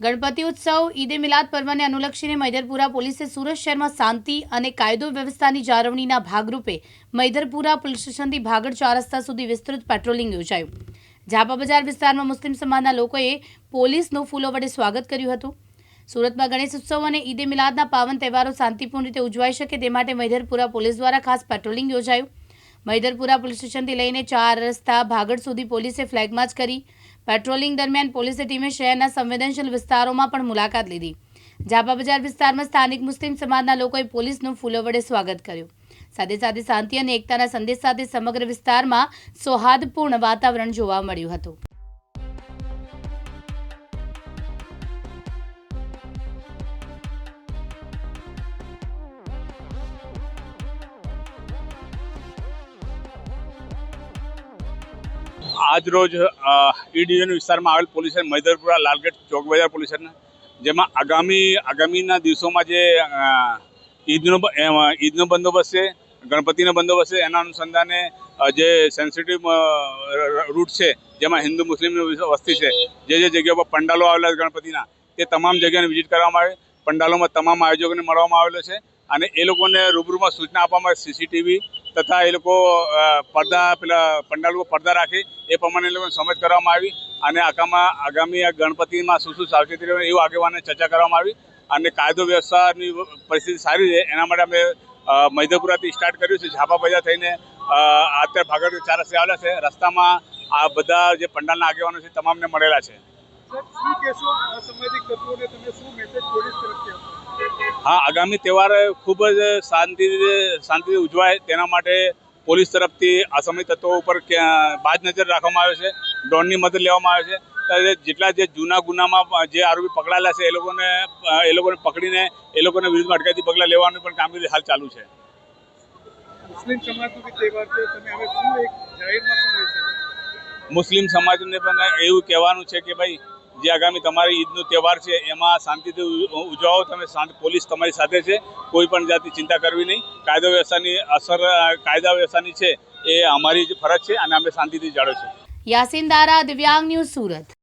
ગણપતિ ઉત્સવ ઈદે મિલાદ પર્વને અનુલક્ષીને મૈદરપુરા પોલીસે સુરત શહેરમાં શાંતિ અને કાયદો વ્યવસ્થાની જાળવણીના ભાગરૂપે મૈદરપુરા પોલીસ સ્ટેશનથી ભાગળ 4 રસ્તા સુધી વિસ્તૃત પેટ્રોલિંગ યોજાયું. ઝાપા બજાર વિસ્તારમાં મુસ્લિમ સમાજના લોકોએ પોલીસનું ફૂલો વડે સ્વાગત કર્યું હતું. સુરતમાં ગણેશ ઉત્સવ અને ઈદે મિલાદના પાવન તહેવારો શાંતિપૂર્ણ રીતે ઉજવાઈ શકે તે માટે મૈદરપુરા પોલીસ દ્વારા ખાસ પેટ્રોલિંગ યોજાયું. મૈદરપુરા પોલીસ સ્ટેશનથી લઈને 4 રસ્તા ભાગળ સુધી પોલીસે ફ્લેગ માર્ચ કરી. પેટ્રોલિંગ દરમિયાન પોલીસ ટીમે શહેરના સંવેદનશીલ વિસ્તારોમાં પણ મુલાકાત લીધી. ઝાપા બજાર વિસ્તારમાં સ્થાનિક મુસ્લિમ સમાજના લોકોએ પોલીસનું ફૂલો વડે સ્વાગત કર્યું. સાથે સાથે શાંતિ અને એકતાના સંદેશ સાથે સમગ્ર વિસ્તારમાં સૌહાર્દપૂર્ણ વાતાવરણ જોવા મળ્યું હતું. આજ રોજ ઈ ડિવિઝન વિસ્તારમાં આવેલ પોલીસ સ્ટેશન મૈદરપુરા લાલગેટ ચોક બજાર પોલીસ સ્ટેશન જેમાં આગામીના દિવસોમાં જે ઈદનો બંદોબસ્ત છે, ગણપતિનો બંદોબસ્ત છે, એના અનુસંધાને જે સેન્સિટિવ રૂટ છે જેમાં હિન્દુ મુસ્લિમની વસ્તી છે, જે જગ્યા પર પંડાલો આવેલા છે ગણપતિના, તે તમામ જગ્યાને વિઝિટ કરવામાં આવે. પંડાલોમાં તમામ આયોજકોને મળવામાં આવેલો છે અને એ લોકોને રૂબરૂમાં સૂચના આપવામાં આવે. સીસીટીવી તથા એ લોકો પંડાલ ઉપર પડદા રાખે એ પ્રમાણે એ લોકોને સમજ કરવામાં આવી અને આગામી ગણપતિમાં શું સાવચેતી રહેવાની એવું આગેવાનને ચર્ચા કરવામાં આવી અને કાયદો વ્યવસ્થાની પરિસ્થિતિ સારી રહે એના માટે અમે મૈદરપુરાથી સ્ટાર્ટ કર્યું છે. ઝાપા બજાર થઈને અત્યારે ભાગળ 4 રસ્તે આવેલા છે. રસ્તામાં આ બધા જે પંડાલના આગેવાનો છે તમામને મળેલા છે. હા, આગામી તહેવાર ખૂબ જ શાંતિથી ઉજવાય તેના માટે પોલીસ તરફથી અસામાજિક તત્વો ઉપર બાજ નજર રાખવામાં આવે છે. ડ્રોનની મદદ લેવામાં આવે છે. જેટલા જે જૂના ગુનામાં જે આરોપી પકડાયેલા છે એ લોકોને પકડીને એ લોકોને વિરુદ્ધમાં અટકાયતી પગલાં લેવાની પણ કામગીરી હાલ ચાલુ છે. મુસ્લિમ સમાજને પણ એવું કહેવાનું છે કે ભાઈ જે આગામી તમારી ઈદનો તહેવાર છે એમાં શાંતિથી ઉજવાઓ. તમે પોલીસ તમારી સાથે છે, કોઈ પણ જાતની ચિંતા કરવી નહીં. કાયદા વ્યવસ્થાની છે એ અમારી જ ફરજ છે અને અમે શાંતિથી જાળવીશું. યાસીન દારા, દિવ્યાંગ ન્યૂઝ, સુરત.